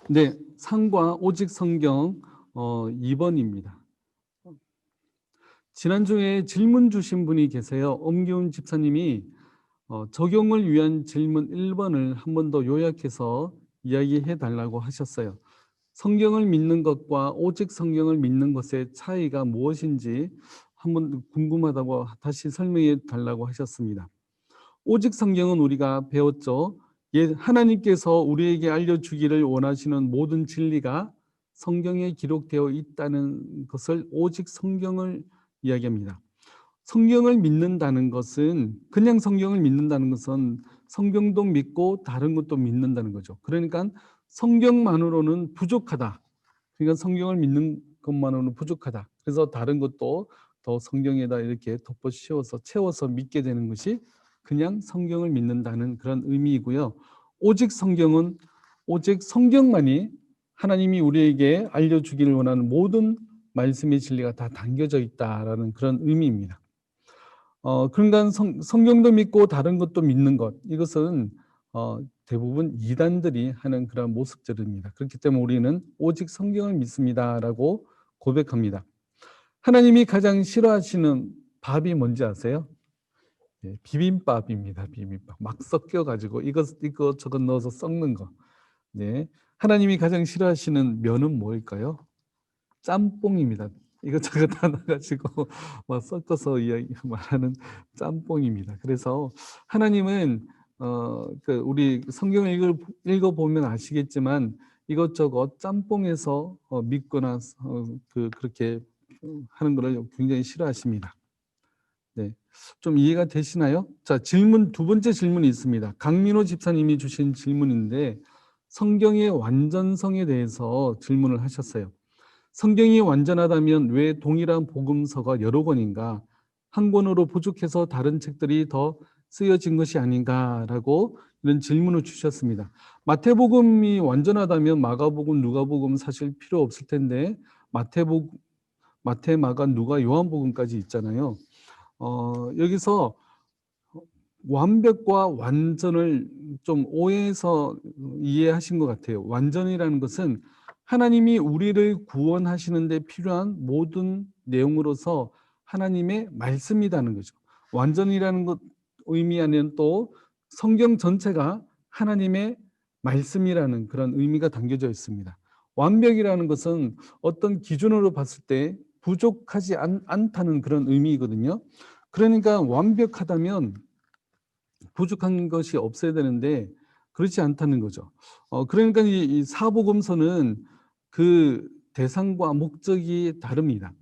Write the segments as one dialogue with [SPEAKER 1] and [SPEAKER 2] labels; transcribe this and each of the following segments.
[SPEAKER 1] 네, 상과 오직 성경 2번입니다. 지난주에 질문 주신 분이 계세요. 엄기훈 집사님이 적용을 위한 질문 1번을 한 번 더 요약해서 이야기해 달라고 하셨어요. 성경을 믿는 것과 오직 성경을 믿는 것의 차이가 무엇인지 한번 궁금하다고 다시 설명해 달라고 하셨습니다. 오직 성경은 우리가 배웠죠. 하나님께서 우리에게 알려주기를 원하시는 모든 진리가 성경에 기록되어 있다는 것을 오직 성경을 이야기합니다. 성경을 믿는다는 것은, 그냥 성경을 믿는다는 것은 성경도 믿고 다른 것도 믿는다는 거죠. 그러니까 성경만으로는 부족하다. 그러니까 성경을 믿는 것만으로는 부족하다. 그래서 다른 것도 더 성경에다 이렇게 덮어 씌워서 채워서 믿게 되는 것이 그냥 성경을 믿는다는 그런 의미이고요. 오직 성경은 오직 성경만이 하나님이 우리에게 알려주기를 원하는 모든 말씀의 진리가 다 담겨져 있다라는 그런 의미입니다. 그러니까 성경도 믿고 다른 것도 믿는 것, 이것은 대부분 이단들이 하는 그런 모습들입니다. 그렇기 때문에 우리는 오직 성경을 믿습니다라고 고백합니다. 하나님이 가장 싫어하시는 밥이 뭔지 아세요? 네, 비빔밥입니다. 비빔밥. 막 섞여가지고 이거 저거 넣어서 섞는 거. 네. 하나님이 가장 싫어하시는 면은 뭘까요? 짬뽕입니다. 이것저것 다 넣어가지고 막 섞어서 말하는 짬뽕입니다. 그래서 하나님은 우리 성경을 읽어보면 아시겠지만 이것저것 짬뽕에서 믿거나 그렇게 하는 것을 굉장히 싫어하십니다. 네, 좀 이해가 되시나요? 자, 두 번째 질문이 있습니다. 강민호 집사님이 주신 질문인데 성경의 완전성에 대해서 질문을 하셨어요. 성경이 완전하다면 왜 동일한 복음서가 여러 권인가? 한 권으로 부족해서 다른 책들이 더 쓰여진 것이 아닌가라고 이런 질문을 주셨습니다. 마태복음이 완전하다면 마가복음, 누가복음 사실 필요 없을 텐데 마태, 마가, 누가, 요한복음까지 있잖아요. 여기서 완벽과 완전을 좀 오해해서 이해하신 것 같아요. 완전이라는 것은 하나님이 우리를 구원하시는 데 필요한 모든 내용으로서 하나님의 말씀이라는 거죠. 완전이라는 것 의미하는 또 성경 전체가 하나님의 말씀이라는 그런 의미가 담겨져 있습니다. 완벽이라는 것은 어떤 기준으로 봤을 때 부족하지 않다는 그런 의미거든요. 그러니까 완벽하다면 부족한 것이 없어야 되는데 그렇지 않다는 거죠. 그러니까 이 사복음서는 그 대상과 목적이 다릅니다.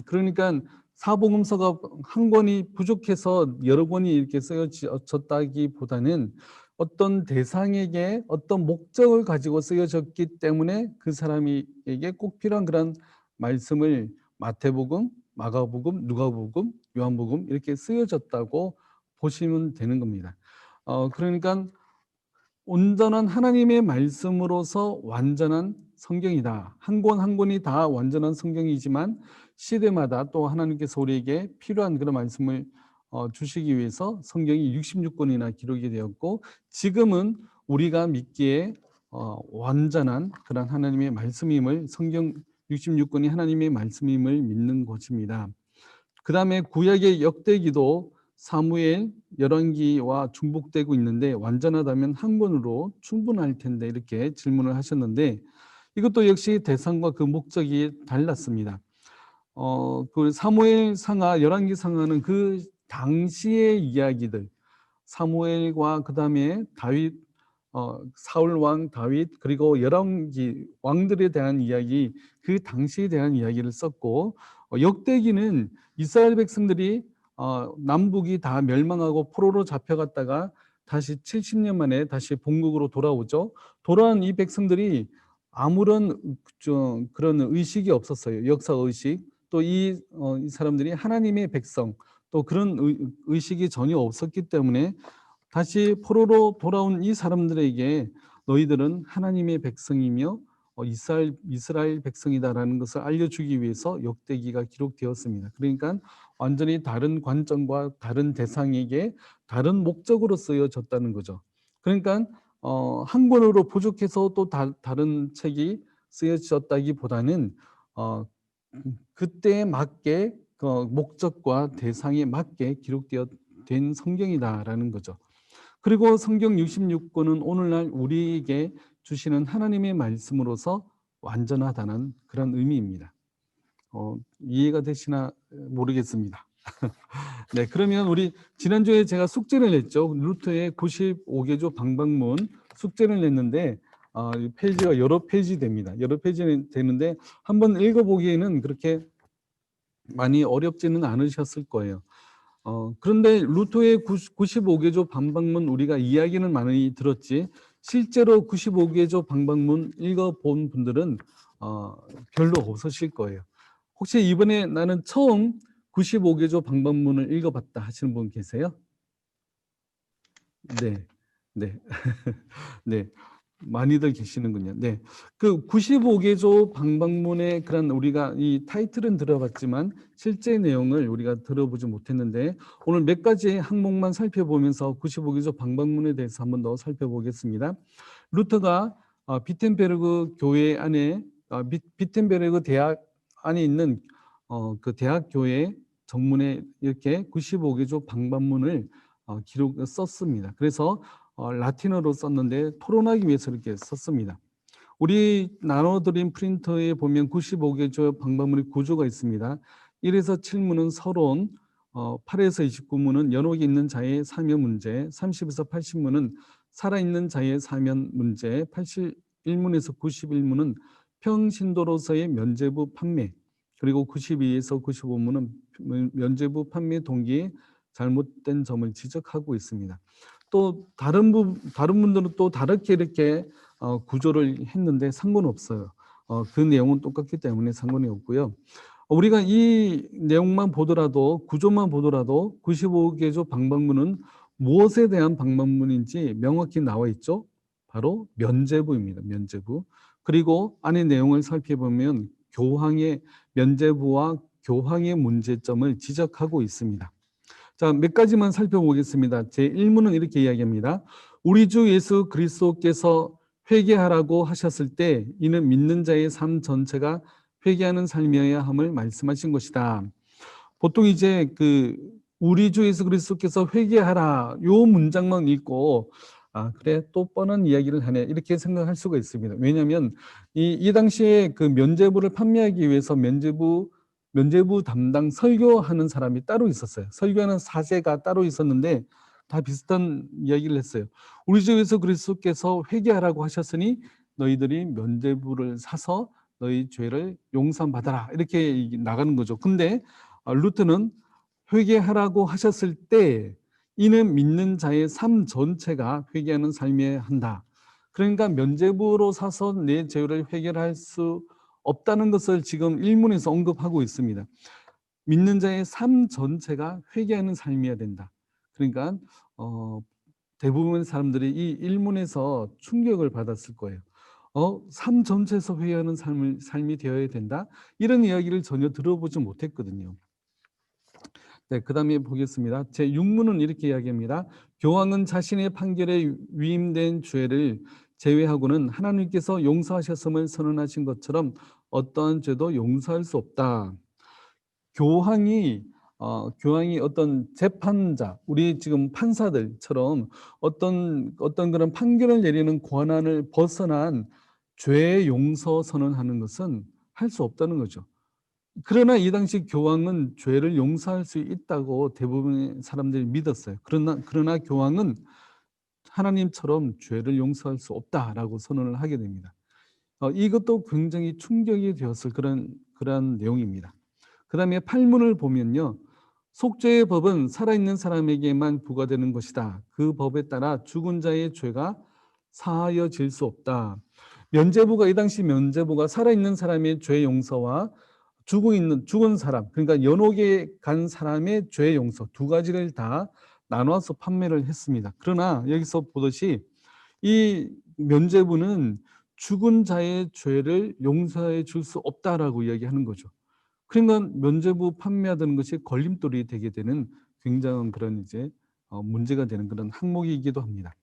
[SPEAKER 1] 그러니까 사복음서가 한 권이 부족해서 여러 권이 이렇게 쓰여졌다기보다는 어떤 대상에게 어떤 목적을 가지고 쓰여졌기 때문에 그 사람에게 꼭 필요한 그런 말씀을 마태복음, 마가복음, 누가복음, 요한복음 이렇게 쓰여졌다고 보시면 되는 겁니다. 그러니까 온전한 하나님의 말씀으로서 완전한 성경이다. 한 권 한 권이 다 완전한 성경이지만 시대마다 또 하나님께서 우리에게 필요한 그런 말씀을 주시기 위해서 성경이 66권이나 기록이 되었고 지금은 우리가 믿기에 완전한 그런 하나님의 말씀임을 성경 66권이 하나님의 말씀임을 믿는 것입니다. 그 다음에 구약의 역대기도 사무엘, 열왕기와 중복되고 있는데 완전하다면 한 권으로 충분할 텐데 이렇게 질문을 하셨는데 이것도 역시 대상과 그 목적이 달랐습니다. 그 사무엘 상하, 열왕기 상하는 그 당시의 이야기들, 사무엘과 그 다음에 다윗, 사울 왕 다윗 그리고 열왕기 왕들에 대한 이야기, 그 당시에 대한 이야기를 썼고 역대기는 이스라엘 백성들이 남북이 다 멸망하고 포로로 잡혀갔다가 다시 70년 만에 다시 본국으로 돌아오죠. 돌아온 이 백성들이 아무런 그런 의식이 없었어요. 역사 의식. 또 이 사람들이 하나님의 백성, 또 그런 의식이 전혀 없었기 때문에 다시 포로로 돌아온 이 사람들에게 너희들은 하나님의 백성이며 이스라엘 백성이다라는 것을 알려주기 위해서 역대기가 기록되었습니다. 그러니까 완전히 다른 관점과 다른 대상에게 다른 목적으로 쓰여졌다는 거죠. 그러니까 한 권으로 부족해서 또 다른 책이 쓰여졌다기보다는 그때에 맞게 그 목적과 대상에 맞게 기록되어 된 성경이다라는 거죠. 그리고 성경 66권은 오늘날 우리에게 주시는 하나님의 말씀으로서 완전하다는 그런 의미입니다. 이해가 되시나 모르겠습니다. 네, 그러면 우리 지난주에 제가 숙제를 냈죠. 루터의 95개조 방방문 숙제를 냈는데 이 페이지가 여러 페이지 됩니다. 여러 페이지 되는데 한번 읽어보기에는 그렇게 많이 어렵지는 않으셨을 거예요. 그런데 루터의 95개조 방방문 우리가 이야기는 많이 들었지 실제로 95개조 방방문 읽어본 분들은 별로 없으실 거예요. 혹시 이번에 나는 처음 95개조 방방문을 읽어봤다 하시는 분 계세요? 네, 네, 네. 많이들 계시는군요. 네. 그 95개조 방방문의 그런 우리가 이 타이틀은 들어봤지만 실제 내용을 우리가 들어보지 못했는데 오늘 몇 가지 항목만 살펴보면서 95개조 방방문에 대해서 한번 더 살펴보겠습니다. 루터가 비텐베르그 교회 안에 비텐베르그 대학 안에 있는 그 대학 교회 정문에 이렇게 95개조 방방문을 기록 썼습니다. 그래서 라틴어로 썼는데 토론하기 위해서 이렇게 썼습니다. 우리 나눠드린 프린터에 보면 95개조 방방문의 구조가 있습니다. 1에서 7문은 서론, 8에서 29문은 연옥이 있는 자의 사면 문제, 30에서 80문은 살아있는 자의 사면 문제, 81문에서 91문은 평신도로서의 면죄부 판매, 그리고 92에서 95문은 면죄부 판매 동기의 잘못된 점을 지적하고 있습니다. 또 다른 분들은 또 다르게 이렇게 구조를 했는데 상관없어요. 그 내용은 똑같기 때문에 상관이 없고요. 우리가 이 내용만 보더라도 구조만 보더라도 95개조 방방문은 무엇에 대한 방방문인지 명확히 나와 있죠. 바로 면죄부입니다. 면죄부. 그리고 안의 내용을 살펴보면 교황의 면죄부와 교황의 문제점을 지적하고 있습니다. 자, 몇 가지만 살펴보겠습니다. 제 1문은 이렇게 이야기합니다. 우리 주 예수 그리스도께서 회개하라고 하셨을 때 이는 믿는 자의 삶 전체가 회개하는 삶이어야 함을 말씀하신 것이다. 보통 이제 그 우리 주 예수 그리스도께서 회개하라 요 문장만 읽고 그래 또 뻔한 이야기를 하네 이렇게 생각할 수가 있습니다. 왜냐하면 이 당시에 그 면죄부를 판매하기 위해서 면죄부 담당 설교하는 사람이 따로 있었어요. 설교하는 사제가 따로 있었는데 다 비슷한 이야기를 했어요. 우리 주 예수 그리스도께서 회개하라고 하셨으니 너희들이 면죄부를 사서 너희 죄를 용서받아라 이렇게 나가는 거죠. 근데 루터는 회개하라고 하셨을 때 이는 믿는 자의 삶 전체가 회개하는 삶이어야 한다. 그러니까 면죄부로 사서 내 죄를 해결할 수 없다는 것을 지금 1문에서 언급하고 있습니다. 믿는 자의 삶 전체가 회개하는 삶이어야 된다. 그러니까 대부분의 사람들이 이 1문에서 충격을 받았을 거예요. 삶 전체에서 회개하는 삶이 되어야 된다. 이런 이야기를 전혀 들어보지 못했거든요. 네, 그 다음에 보겠습니다. 제 6문은 이렇게 이야기합니다. 교황은 자신의 판결에 위임된 죄를 제외하고는 하나님께서 용서하셨음을 선언하신 것처럼 어떠한 죄도 용서할 수 없다. 교황이 어떤 재판자, 우리 지금 판사들처럼 어떤 그런 판결을 내리는 권한을 벗어난 죄 용서 선언하는 것은 할 수 없다는 거죠. 그러나 이 당시 교황은 죄를 용서할 수 있다고 대부분의 사람들이 믿었어요. 그러나 교황은 하나님처럼 죄를 용서할 수 없다라고 선언을 하게 됩니다. 이것도 굉장히 충격이 되었을 그런 내용입니다. 그 다음에 8문을 보면요. 속죄의 법은 살아있는 사람에게만 부과되는 것이다. 그 법에 따라 죽은 자의 죄가 사하여질 수 없다. 이 당시 면죄부가 살아있는 사람의 죄 용서와 죽은 사람, 그러니까 연옥에 간 사람의 죄 용서 두 가지를 다 나눠서 판매를 했습니다. 그러나 여기서 보듯이 이 면죄부는 죽은 자의 죄를 용서해 줄 수 없다라고 이야기하는 거죠. 그러니까 면죄부 판매하는 것이 걸림돌이 되게 되는 굉장한 그런 이제 문제가 되는 그런 항목이기도 합니다.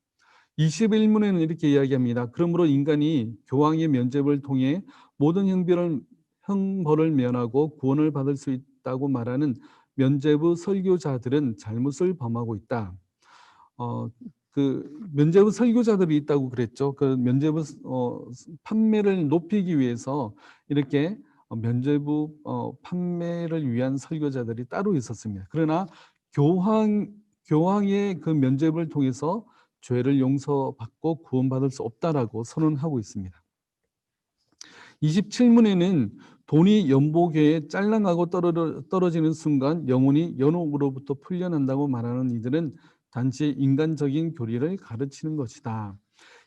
[SPEAKER 1] 21문에는 이렇게 이야기합니다. 그러므로 인간이 교황의 면죄부를 통해 모든 형벌을 면하고 구원을 받을 수 있다고 말하는 면죄부 설교자들은 잘못을 범하고 있다. 그 면죄부 설교자들이 있다고 그랬죠. 그 면죄부 판매를 높이기 위해서 이렇게 면죄부 판매를 위한 설교자들이 따로 있었습니다. 그러나 교황의 그 면죄부를 통해서 죄를 용서받고 구원받을 수 없다라고 선언하고 있습니다. 27문에는 돈이 연복에 짤랑하고 떨어지는 순간 영혼이 연옥으로부터 풀려난다고 말하는 이들은 단지 인간적인 교리를 가르치는 것이다.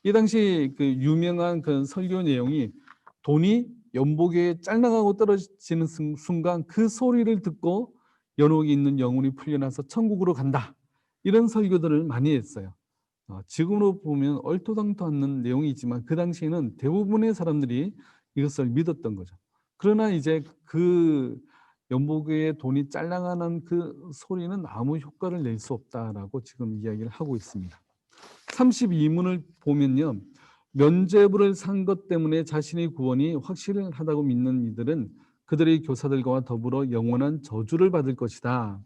[SPEAKER 1] 이 당시 그 유명한 그 설교 내용이 돈이 연복에 짤랑하고 떨어지는 순간 그 소리를 듣고 연옥이 있는 영혼이 풀려나서 천국으로 간다. 이런 설교들을 많이 했어요. 지금으로 보면 얼토당토 않는 내용이지만 그 당시에는 대부분의 사람들이 이것을 믿었던 거죠. 그러나 이제 그 연복의 돈이 짤랑하는 그 소리는 아무 효과를 낼 수 없다라고 지금 이야기를 하고 있습니다. 32문을 보면요. 면죄부를 산 것 때문에 자신의 구원이 확실하다고 믿는 이들은 그들의 교사들과 더불어 영원한 저주를 받을 것이다.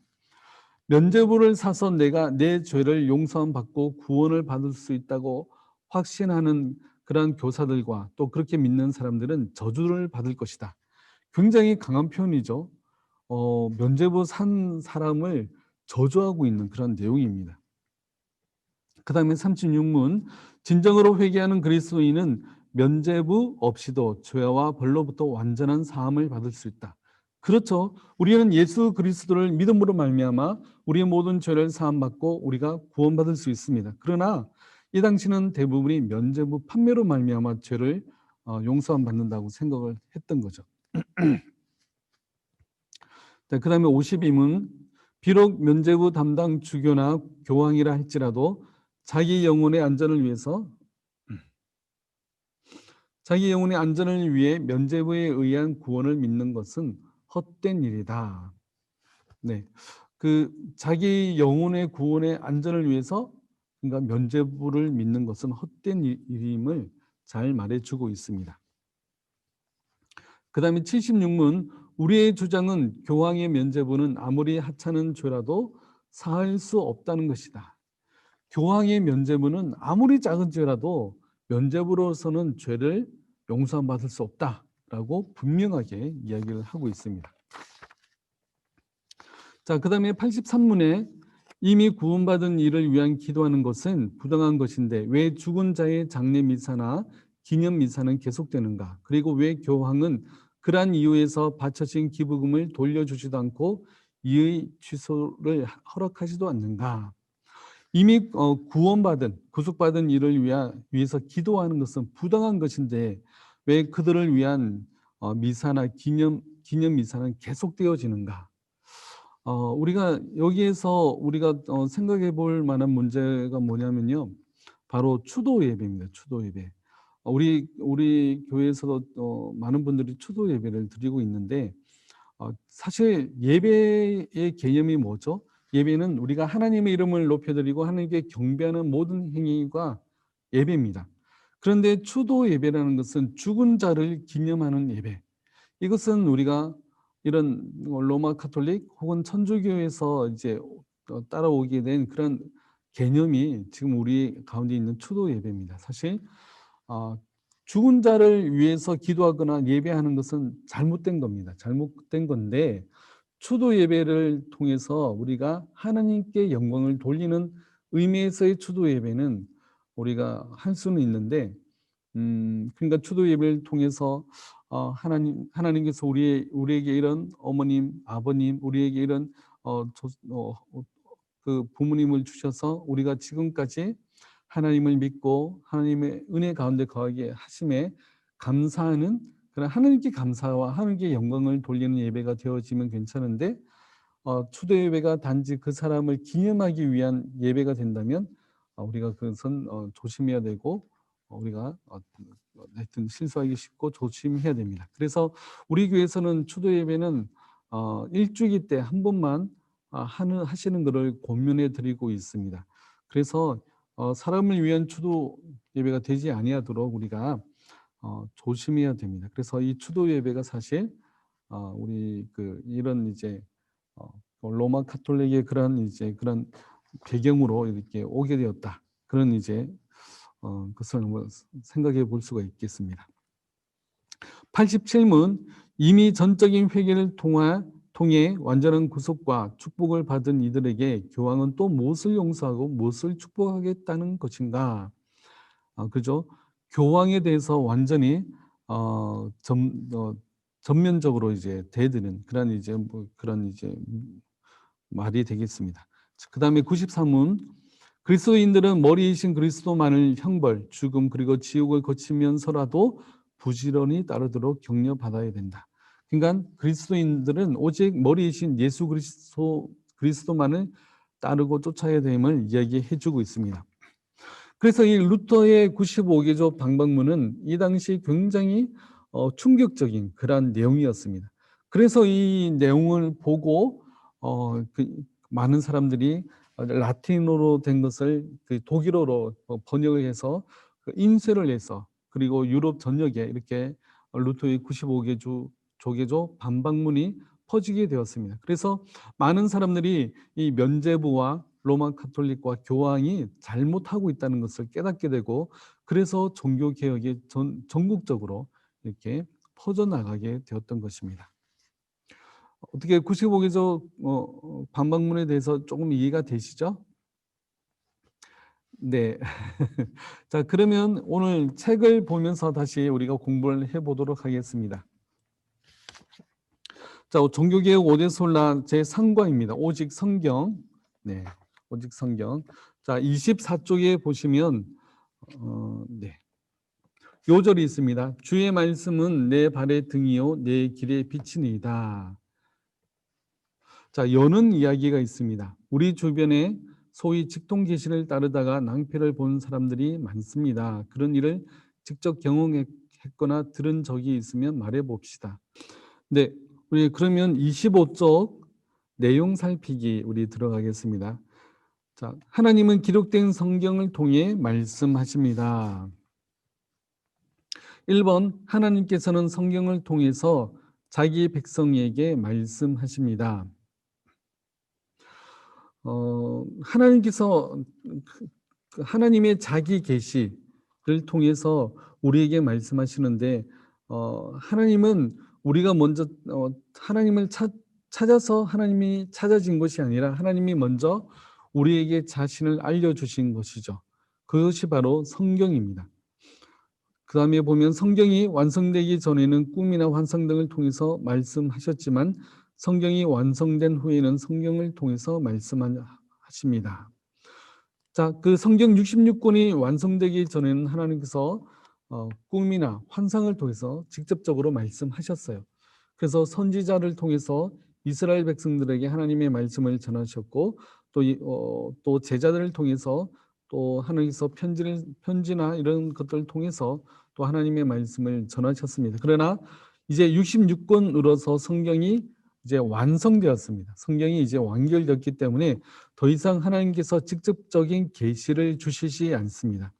[SPEAKER 1] 면죄부를 사서 내가 내 죄를 용서함 받고 구원을 받을 수 있다고 확신하는 그러한 교사들과 또 그렇게 믿는 사람들은 저주를 받을 것이다. 굉장히 강한 표현이죠. 면죄부 산 사람을 저주하고 있는 그런 내용입니다. 그 다음에 36문, 진정으로 회개하는 그리스도인은 면죄부 없이도 죄와 벌로부터 완전한 사함을 받을 수 있다. 그렇죠. 우리는 예수 그리스도를 믿음으로 말미암아 우리의 모든 죄를 사함받고 우리가 구원받을 수 있습니다. 그러나 이 당시는 대부분이 면죄부 판매로 말미암아 죄를 용서함 받는다고 생각을 했던 거죠. 그 다음에 52문, 비록 면죄부 담당 주교나 교황이라 할지라도 자기 영혼의 안전을 위해 면죄부에 의한 구원을 믿는 것은 헛된 일이다. 네, 그 자기 영혼의 구원의 안전을 위해서 그러니까 면죄부를 믿는 것은 헛된 일임을 잘 말해주고 있습니다. 그 다음에 76문, 우리의 주장은 교황의 면죄부는 아무리 하찮은 죄라도 사할 수 없다는 것이다. 교황의 면죄부는 아무리 작은 죄라도 면죄부로서는 죄를 용서받을 수 없다라고 분명하게 이야기를 하고 있습니다. 자, 그 다음에 83문에 이미 구원받은 이를 위한 기도하는 것은 부당한 것인데 왜 죽은 자의 장례 미사나 기념 미사는 계속되는가? 그리고 왜 교황은 그러한 이유에서 바쳐진 기부금을 돌려주지도 않고 이의 취소를 허락하지도 않는가? 이미 구속받은 이를 위해서 기도하는 것은 부당한 것인데 왜 그들을 위한 미사나 기념 미사는 계속되어지는가? 우리가 여기에서 우리가 생각해 볼 만한 문제가 뭐냐면요. 바로 추도 예배입니다. 추도 예배. 우리 교회에서도 많은 분들이 추도 예배를 드리고 있는데 사실 예배의 개념이 뭐죠? 예배는 우리가 하나님의 이름을 높여드리고 하나님께 경배하는 모든 행위가 예배입니다. 그런데 추도 예배라는 것은 죽은 자를 기념하는 예배. 이것은 우리가 이런 로마 카톨릭 혹은 천주교에서 이제 따라오게 된 그런 개념이 지금 우리 가운데 있는 추도 예배입니다. 사실 죽은 자를 위해서 기도하거나 예배하는 것은 잘못된 겁니다. 잘못된 건데 추도 예배를 통해서 우리가 하나님께 영광을 돌리는 의미에서의 추도 예배는 우리가 할 수는 있는데 그러니까 추도 예배를 통해서 하나님께서 우리에게 이런 어머님, 아버님, 우리에게 이런 그 부모님을 주셔서 우리가 지금까지 하나님을 믿고 하나님의 은혜 가운데 거하게 하심에 감사하는 그런 하나님께 감사와 하나님께 영광을 돌리는 예배가 되어지면 괜찮은데 추도 예배가 단지 그 사람을 기념하기 위한 예배가 된다면 우리가 그것은 조심해야 되고 우리가 하여튼 실수하기 쉽고 조심해야 됩니다. 그래서 우리 교회에서는 추도 예배는 일주기 때 한 번만 하시는 것을 권면해 드리고 있습니다. 그래서 사람을 위한 추도 예배가 되지 아니하도록 우리가 조심해야 됩니다. 그래서 이 추도 예배가 사실 우리 이런 이제 로마 카톨릭의 그런 배경으로 이렇게 오게 되었다. 그런 이제 것을 한번 생각해 볼 수가 있겠습니다. 87문 이미 전적인 회개를 통해 완전한 구속과 축복을 받은 이들에게 교황은 또 무엇을 용서하고 무엇을 축복하겠다는 것인가? 그죠? 교황에 대해서 완전히 전면적으로 이제 대드는 그런 말이 되겠습니다. 그다음에 93문 그리스도인들은 머리이신 그리스도만을 형벌, 죽음 그리고 지옥을 거치면서라도 부지런히 따르도록 격려받아야 된다. 그러니까 그리스도인들은 오직 머리이신 예수 그리스도만을 따르고 쫓아야 됨을 이야기해 주고 있습니다. 그래서 이 루터의 95개조 방법문은 이 당시 굉장히 충격적인 그런 내용이었습니다. 그래서 이 내용을 보고 많은 사람들이 라틴어로 된 것을 독일어로 번역을 해서 인쇄를 해서 그리고 유럽 전역에 이렇게 루터의 95개조 조계조 반박문이 퍼지게 되었습니다. 그래서 많은 사람들이 이 면죄부와 로마 카톨릭과 교황이 잘못하고 있다는 것을 깨닫게 되고 그래서 종교 개혁이 전국적으로 이렇게 퍼져나가게 되었던 것입니다. 어떻게 95개조 반박문에 대해서 조금 이해가 되시죠? 네. 자, 그러면 오늘 책을 보면서 다시 우리가 공부를 해보도록 하겠습니다. 자, 종교개혁 5대 솔라 제3과입니다. 오직 성경. 네, 오직 성경. 자, 24쪽에 보시면 네. 요절이 있습니다. 주의 말씀은 내 발의 등이요 내 길의 빛이니이다. 자, 여는 이야기가 있습니다. 우리 주변에 소위 직통 계시를 따르다가 낭패를 본 사람들이 많습니다. 그런 일을 직접 경험했거나 들은 적이 있으면 말해 봅시다. 네, 우리 그러면 25쪽 내용 살피기 우리 들어가겠습니다. 자, 하나님은 기록된 성경을 통해 말씀하십니다. 1번 하나님께서는 성경을 통해서 자기 백성에게 말씀하십니다. 하나님께서 하나님의 자기 계시를 통해서 우리에게 말씀하시는데 하나님은 우리가 먼저 하나님을 찾아서 하나님이 찾아진 것이 아니라 하나님이 먼저 우리에게 자신을 알려주신 것이죠. 그것이 바로 성경입니다. 그 다음에 보면 성경이 완성되기 전에는 꿈이나 환상 등을 통해서 말씀하셨지만 성경이 완성된 후에는 성경을 통해서 말씀하십니다. 자, 그 성경 66권이 완성되기 전에는 하나님께서 꿈이나 환상을 통해서 직접적으로 말씀하셨어요. 그래서 선지자를 통해서 이스라엘 백성들에게 하나님의 말씀을 전하셨고 또 제자들을 통해서 또 하나님께서 편지나 이런 것들을 통해서 또 하나님의 말씀을 전하셨습니다. 그러나 이제 66권으로서 성경이 이제 완성되었습니다. 성경이 이제 완결되었기 때문에 더 이상 하나님께서 직접적인 계시를 주시지 않습니다.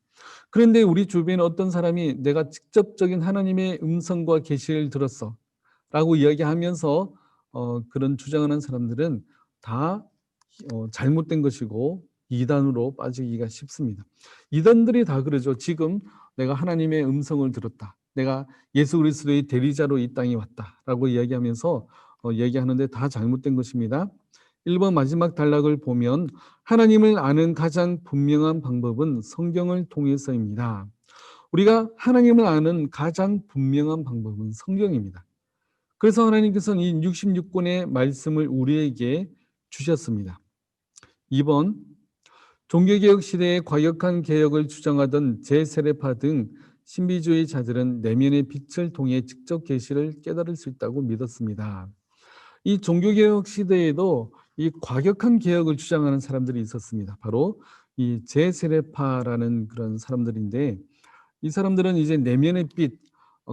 [SPEAKER 1] 그런데 우리 주변에 어떤 사람이 내가 직접적인 하나님의 음성과 계시를 들었어 라고 이야기하면서 그런 주장하는 사람들은 다 잘못된 것이고 이단으로 빠지기가 쉽습니다. 이단들이 다 그러죠. 지금 내가 하나님의 음성을 들었다. 내가 예수 그리스도의 대리자로 이 땅에 왔다라고 이야기하면서 얘기하는데 다 잘못된 것입니다. 1번 마지막 단락을 보면 하나님을 아는 가장 분명한 방법은 성경을 통해서입니다. 우리가 하나님을 아는 가장 분명한 방법은 성경입니다. 그래서 하나님께서는 이 66권의 말씀을 우리에게 주셨습니다. 2번 종교개혁 시대에 과격한 개혁을 주장하던 제세례파 등 신비주의자들은 내면의 빛을 통해 직접 계시를 깨달을 수 있다고 믿었습니다. 이 종교개혁 시대에도 이 과격한 개혁을 주장하는 사람들이 있었습니다. 바로 이 제세례파라는 그런 사람들인데 이 사람들은 이제 내면의 빛,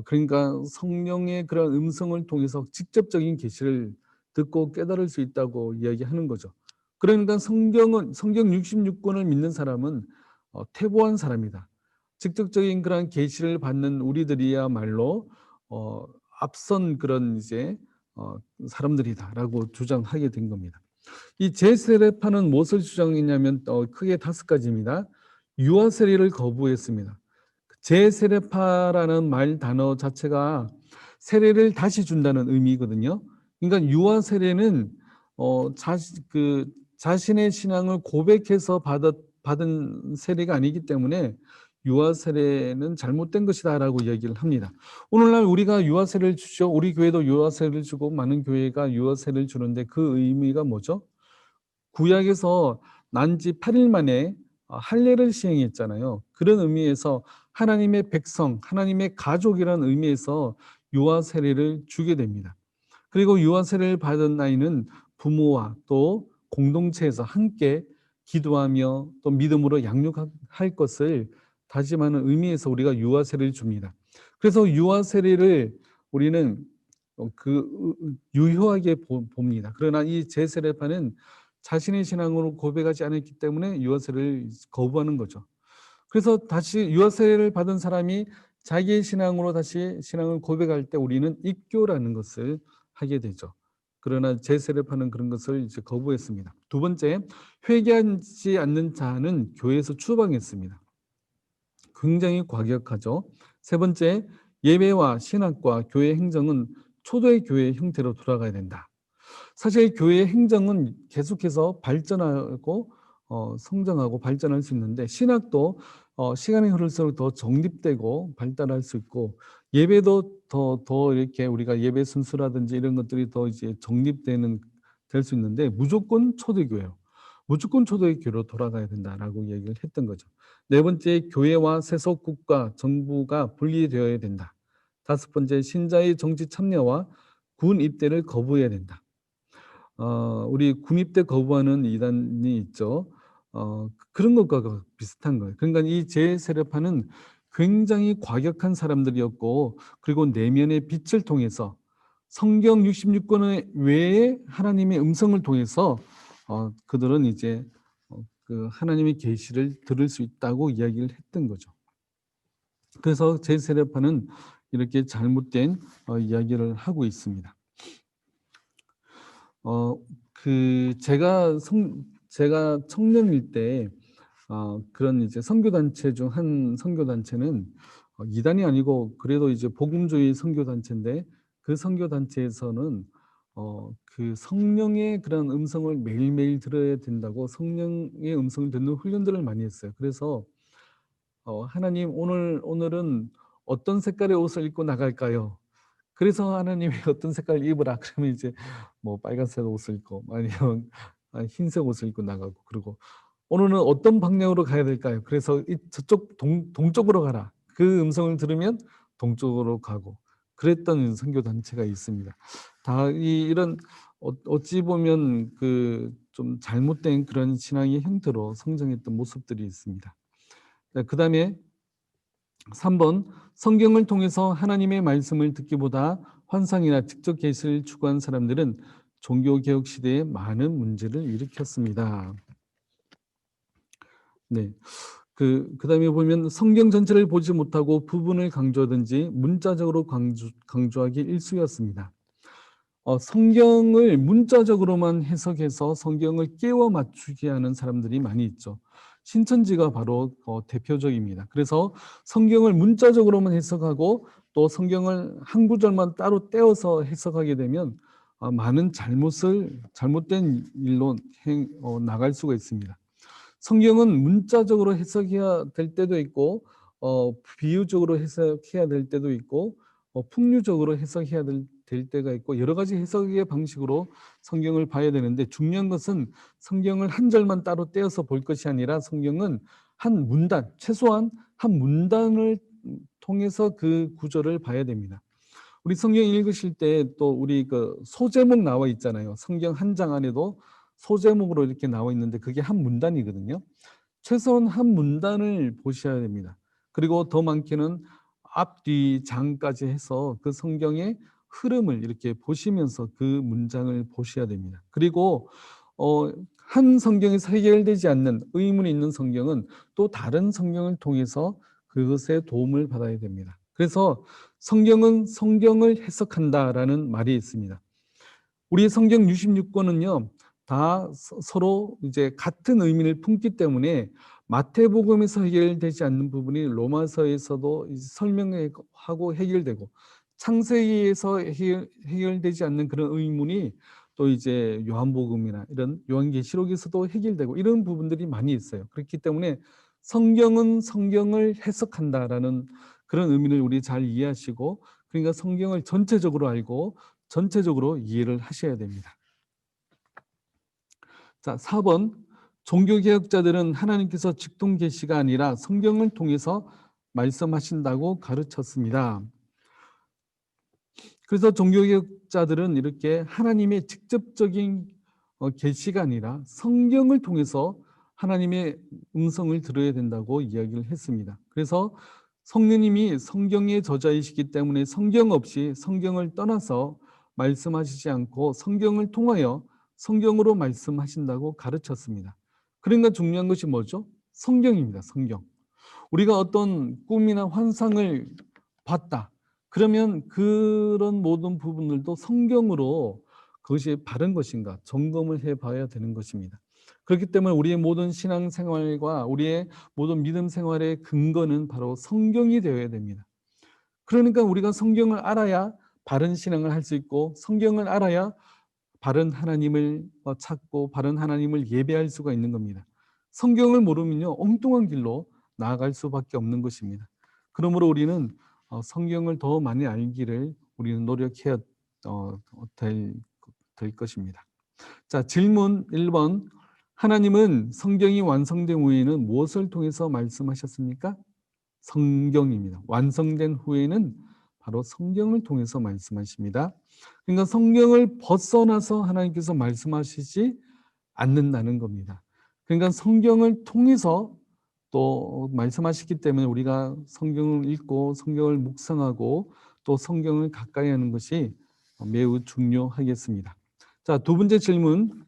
[SPEAKER 1] 그러니까 성령의 그런 음성을 통해서 직접적인 계시를 듣고 깨달을 수 있다고 이야기하는 거죠. 그러니까 성경 66권을 믿는 사람은 퇴보한 사람이다. 직접적인 그런 계시를 받는 우리들이야말로 앞선 그런 이제 사람들이다라고 주장하게 된 겁니다. 이 제세례파는 무엇을 주장했냐면 크게 5가지입니다. 유아 세례를 거부했습니다. 제세례파라는 말 단어 자체가 세례를 다시 준다는 의미거든요. 그러니까 유아 세례는 자신의 신앙을 고백해서 받은 세례가 아니기 때문에 유아 세례는 잘못된 것이다라고 얘기를 합니다. 오늘날 우리가 유아 세례를 주죠. 우리 교회도 유아 세례를 주고 많은 교회가 유아 세례를 주는데 그 의미가 뭐죠? 구약에서 난 지 8일 만에 할례를 시행했잖아요. 그런 의미에서 하나님의 백성, 하나님의 가족이라는 의미에서 유아 세례를 주게 됩니다. 그리고 유아 세례를 받은 아이는 부모와 또 공동체에서 함께 기도하며 또 믿음으로 양육할 것을 다짐하는 의미에서 우리가 유아 세례를 줍니다. 그래서 유아 세례를 우리는 유효하게 봅니다. 그러나 이 제세례파는 자신의 신앙으로 고백하지 않았기 때문에 유아 세례를 거부하는 거죠. 그래서 다시 유아 세례를 받은 사람이 자기의 신앙으로 다시 신앙을 고백할 때 우리는 입교라는 것을 하게 되죠. 그러나 제세례파는 그런 것을 이제 거부했습니다. 두 번째, 회개하지 않는 자는 교회에서 추방했습니다. 굉장히 과격하죠. 세 번째, 예배와 신학과 교회 행정은 초대 교회의 형태로 돌아가야 된다. 사실 교회의 행정은 계속해서 발전하고 성장하고 발전할 수 있는데 신학도 시간이 흐를수록 더 정립되고 발달할 수 있고 예배도 더 이렇게 우리가 예배 순수라든지 이런 것들이 더 이제 정립되는 될 수 있는데 무조건 초대교회요. 무조건 초대교회로 돌아가야 된다라고 얘기를 했던 거죠. 네 번째, 교회와 세속 국가 정부가 분리되어야 된다. 다섯 번째, 신자의 정치 참여와 군 입대를 거부해야 된다. 우리 군입대 거부하는 이단이 있죠. 그런 것과 비슷한 거예요. 그러니까 이 제세례파는 굉장히 과격한 사람들이었고, 그리고 내면의 빛을 통해서 성경 66권 외에 하나님의 음성을 통해서 그들은 이제 그 하나님의 계시를 들을 수 있다고 이야기를 했던 거죠. 그래서 제세례파는 이렇게 잘못된 이야기를 하고 있습니다. 제가 청년일 때 그런 이제 선교단체 중 한 선교단체는 이단이 아니고 그래도 이제 복음주의 선교단체인데 그 선교단체에서는 그 성령의 그런 음성을 매일매일 들어야 된다고 성령의 음성을 듣는 훈련들을 많이 했어요. 그래서 하나님 오늘은 어떤 색깔의 옷을 입고 나갈까요? 그래서 하나님이 어떤 색깔 입으라 그러면 이제 뭐 빨간색 옷을 입고 아니면 흰색 옷을 입고 나가고 그리고 오늘은 어떤 방향으로 가야 될까요? 그래서 저쪽 동쪽으로 가라. 그 음성을 들으면 동쪽으로 가고 그랬던 선교 단체가 있습니다. 다 이런 어찌 보면 그 좀 잘못된 그런 신앙의 형태로 성장했던 모습들이 있습니다. 그다음에 3번, 성경을 통해서 하나님의 말씀을 듣기보다 환상이나 직접 계시를 추구한 사람들은 종교개혁 시대에 많은 문제를 일으켰습니다. 네. 그다음에 보면 성경 전체를 보지 못하고 부분을 강조하든지 문자적으로 강조하기 일쑤였습니다. 성경을 문자적으로만 해석해서 성경을 깨워 맞추게 하는 사람들이 많이 있죠. 신천지가 바로 대표적입니다. 그래서 성경을 문자적으로만 해석하고 또 성경을 한 구절만 따로 떼어서 해석하게 되면 많은 잘못된 일로 나갈 수가 있습니다. 성경은 문자적으로 해석해야 될 때도 있고 비유적으로 해석해야 될 때도 있고 풍류적으로 해석해야 될 때가 있고 여러 가지 해석의 방식으로 성경을 봐야 되는데 중요한 것은 성경을 한 절만 따로 떼어서 볼 것이 아니라 성경은 한 문단, 최소한 한 문단을 통해서 그 구절을 봐야 됩니다. 우리 성경 읽으실 때 또 우리 그 소제목 나와 있잖아요. 성경 한 장 안에도 소제목으로 이렇게 나와 있는데 그게 한 문단이거든요. 최소한 한 문단을 보셔야 됩니다. 그리고 더 많게는 앞뒤 장까지 해서 그 성경의 흐름을 이렇게 보시면서 그 문장을 보셔야 됩니다. 그리고 한 성경에서 해결되지 않는 의문이 있는 성경은 또 다른 성경을 통해서 그것의 도움을 받아야 됩니다. 그래서 성경은 성경을 해석한다라는 말이 있습니다. 우리 성경 66권은요, 다 서로 이제 같은 의미를 품기 때문에 마태복음에서 해결되지 않는 부분이 로마서에서도 설명하고 해결되고, 창세기에서 해결되지 않는 그런 의문이 또 이제 요한복음이나 이런 요한계시록에서도 해결되고, 이런 부분들이 많이 있어요. 그렇기 때문에 성경은 성경을 해석한다라는 그런 의미를 우리 잘 이해하시고, 그러니까 성경을 전체적으로 알고 전체적으로 이해를 하셔야 됩니다. 자, 4번. 종교개혁자들은 하나님께서 직통 계시가 아니라 성경을 통해서 말씀하신다고 가르쳤습니다. 그래서 종교개혁자들은 이렇게 하나님의 직접적인 계시가 아니라 성경을 통해서 하나님의 음성을 들어야 된다고 이야기를 했습니다. 그래서 성령님이 성경의 저자이시기 때문에 성경 없이, 성경을 떠나서 말씀하시지 않고 성경을 통하여 성경으로 말씀하신다고 가르쳤습니다. 그러니까 중요한 것이 뭐죠? 성경입니다. 성경. 우리가 어떤 꿈이나 환상을 봤다. 그러면 그런 모든 부분들도 성경으로 그것이 바른 것인가 점검을 해봐야 되는 것입니다. 그렇기 때문에 우리의 모든 신앙생활과 우리의 모든 믿음 생활의 근거는 바로 성경이 되어야 됩니다. 그러니까 우리가 성경을 알아야 바른 신앙을 할 수 있고, 성경을 알아야 바른 하나님을 찾고 바른 하나님을 예배할 수가 있는 겁니다. 성경을 모르면요, 엉뚱한 길로 나아갈 수밖에 없는 것입니다. 그러므로 우리는 성경을 더 많이 알기를 우리는 노력해야 될 것입니다. 자, 질문 1번. 하나님은 성경이 완성된 후에는 무엇을 통해서 말씀하셨습니까? 성경입니다. 완성된 후에는 바로 성경을 통해서 말씀하십니다. 그러니까 성경을 벗어나서 하나님께서 말씀하시지 않는다는 겁니다. 그러니까 성경을 통해서 또 말씀하시기 때문에 우리가 성경을 읽고 성경을 묵상하고 또 성경을 가까이 하는 것이 매우 중요하겠습니다. 자, 두 번째 질문.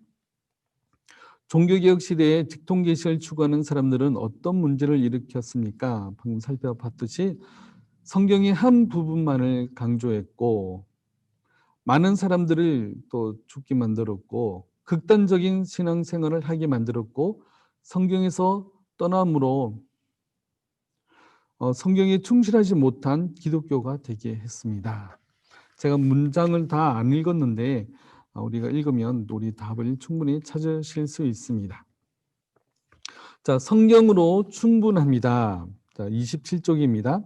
[SPEAKER 1] 종교개혁 시대에 직통계시를 추구하는 사람들은 어떤 문제를 일으켰습니까? 방금 살펴봤듯이 성경의 한 부분만을 강조했고, 많은 사람들을 또 죽게 만들었고, 극단적인 신앙생활을 하게 만들었고, 성경에서 떠남으로 성경에 충실하지 못한 기독교가 되게 했습니다. 제가 문장을 다 안 읽었는데 우리가 읽으면 우리 답을 충분히 찾으실 수 있습니다. 자, 성경으로 충분합니다. 자, 27쪽입니다.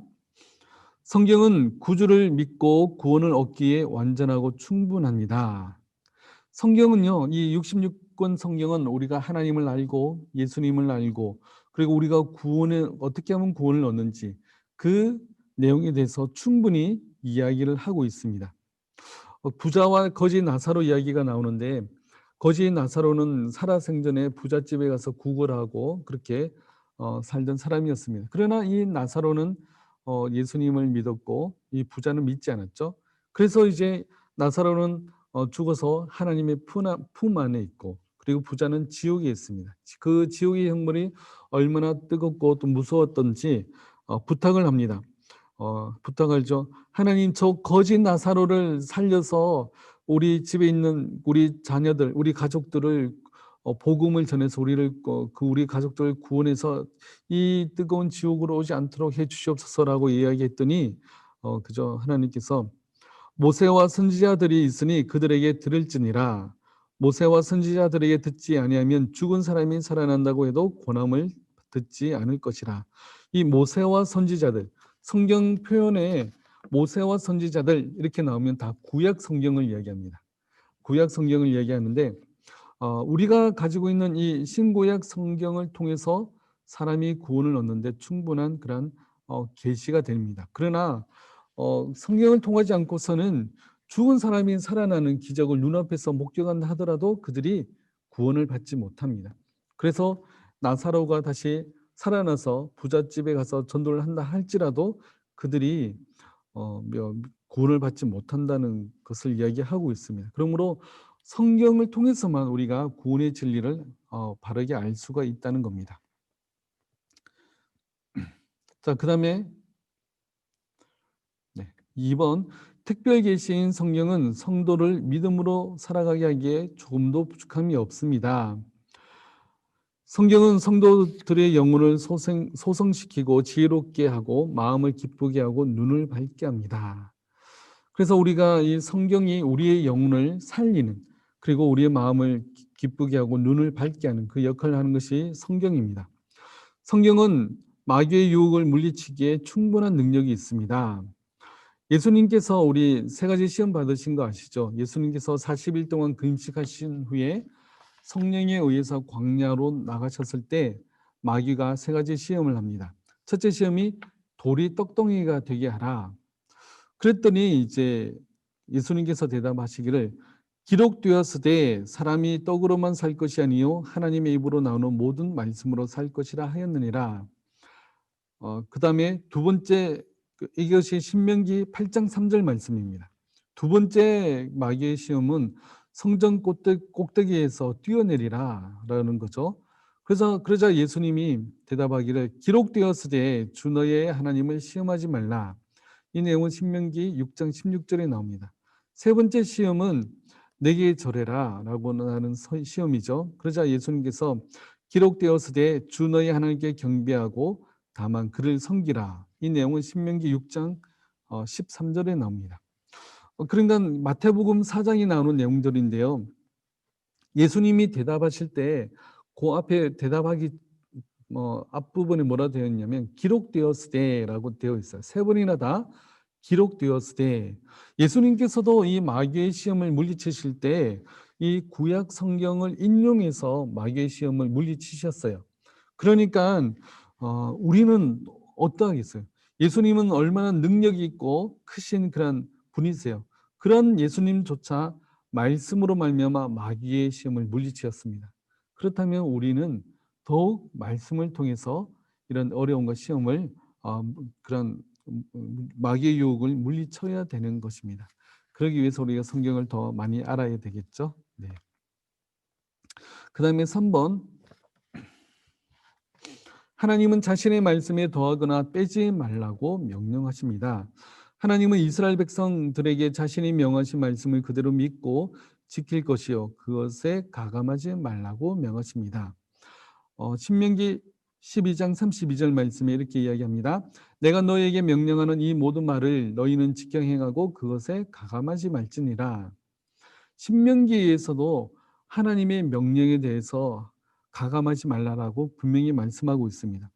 [SPEAKER 1] 성경은 구주를 믿고 구원을 얻기에 완전하고 충분합니다. 성경은요, 이 66권 성경은 우리가 하나님을 알고 예수님을 알고, 그리고 우리가 구원을 어떻게 하면 구원을 얻는지 그 내용에 대해서 충분히 이야기를 하고 있습니다. 부자와 거지 나사로 이야기가 나오는데, 거지 나사로는 살아생전에 부잣집에 가서 구걸하고 그렇게 살던 사람이었습니다. 그러나 이 나사로는 예수님을 믿었고 이 부자는 믿지 않았죠. 그래서 이제 나사로는 죽어서 하나님의 품 안에 있고, 그리고 부자는 지옥에 있습니다. 그 지옥의 형벌이 얼마나 뜨겁고 또 무서웠던지 부탁을 합니다. 부탁하죠. 하나님, 저 거지 나사로를 살려서 우리 집에 있는 우리 자녀들, 우리 가족들을 복음을 전해서 우리 가족들을 구원해서 이 뜨거운 지옥으로 오지 않도록 해 주시옵소서라고 이야기했더니 그저 하나님께서 모세와 선지자들이 있으니 그들에게 들을지니라. 모세와 선지자들에게 듣지 아니하면 죽은 사람이 살아난다고 해도 권함을 듣지 않을 것이라. 이 모세와 선지자들, 성경 표현에 모세와 선지자들 이렇게 나오면 다 구약 성경을 이야기합니다. 구약 성경을 이야기하는데 우리가 가지고 있는 이 신구약 성경을 통해서 사람이 구원을 얻는데 충분한 그런 계시가 됩니다. 그러나 성경을 통하지 않고서는 죽은 사람이 살아나는 기적을 눈앞에서 목격한다 하더라도 그들이 구원을 받지 못합니다. 그래서 나사로가 다시 살아나서 부잣집에 가서 전도를 한다 할지라도 그들이 구원을 받지 못한다는 것을 이야기하고 있습니다. 그러므로 성경을 통해서만 우리가 구원의 진리를 바르게 알 수가 있다는 겁니다. 자, 그다음에 2번, 특별 계시인 성경은 성도를 믿음으로 살아가게 하기에 조금도 부족함이 없습니다. 성경은 성도들의 영혼을 소성시키고 지혜롭게 하고 마음을 기쁘게 하고 눈을 밝게 합니다. 그래서 우리가 이 성경이 우리의 영혼을 살리는, 그리고 우리의 마음을 기쁘게 하고 눈을 밝게 하는 그 역할을 하는 것이 성경입니다. 성경은 마귀의 유혹을 물리치기에 충분한 능력이 있습니다. 예수님께서 우리 세 가지 시험 받으신 거 아시죠? 예수님께서 40일 동안 금식하신 후에 성령에 의해서 광야로 나가셨을 때 마귀가 세 가지 시험을 합니다. 첫째 시험이 돌이 떡덩이가 되게 하라. 그랬더니 이제 예수님께서 대답하시기를 기록되었으되 사람이 떡으로만 살 것이 아니요 하나님의 입으로 나오는 모든 말씀으로 살 것이라 하였느니라. 그 다음에 두 번째, 이것이 신명기 8장 3절 말씀입니다. 두 번째 마귀의 시험은 성전 꼭대기에서 뛰어내리라 라는 거죠. 그러자 예수님이 대답하기를 기록되었으되 주 너의 하나님을 시험하지 말라. 이 내용은 신명기 6장 16절에 나옵니다. 세 번째 시험은 내게 절해라 라고 하는 시험이죠. 그러자 예수님께서 기록되었으되 주 너의 하나님께 경배하고 다만 그를 섬기라. 이 내용은 신명기 6장 13절에 나옵니다. 그러니까 마태복음 4장이 나오는 내용들인데요. 예수님이 대답하실 때 그 앞에 대답하기 앞부분에 뭐라 되어 있냐면 기록되었으되라고 되어 있어요. 세 번이나 다 기록되었으되. 예수님께서도 이 마귀의 시험을 물리치실 때 이 구약 성경을 인용해서 마귀의 시험을 물리치셨어요. 그러니까 우리는 어떠하겠어요? 예수님은 얼마나 능력이 있고 크신 그런 분이세요. 그런 예수님조차 말씀으로 말미암아 마귀의 시험을 물리치셨습니다. 그렇다면 우리는 더욱 말씀을 통해서 이런 어려움과 시험을 그런 마귀의 유혹을 물리쳐야 되는 것입니다. 그러기 위해서 우리가 성경을 더 많이 알아야 되겠죠. 네. 그 다음에 3번, 하나님은 자신의 말씀에 더하거나 빼지 말라고 명령하십니다. 하나님은 이스라엘 백성들에게 자신이 명하신 말씀을 그대로 믿고 지킬 것이요 그것에 가감하지 말라고 명하십니다. 신명기 12장 32절 말씀에 이렇게 이야기합니다. 내가 너에게 명령하는 이 모든 말을 너희는 지켜 행하고 그것에 가감하지 말지니라. 신명기에서도 하나님의 명령에 대해서 가감하지 말라라고 분명히 말씀하고 있습니다.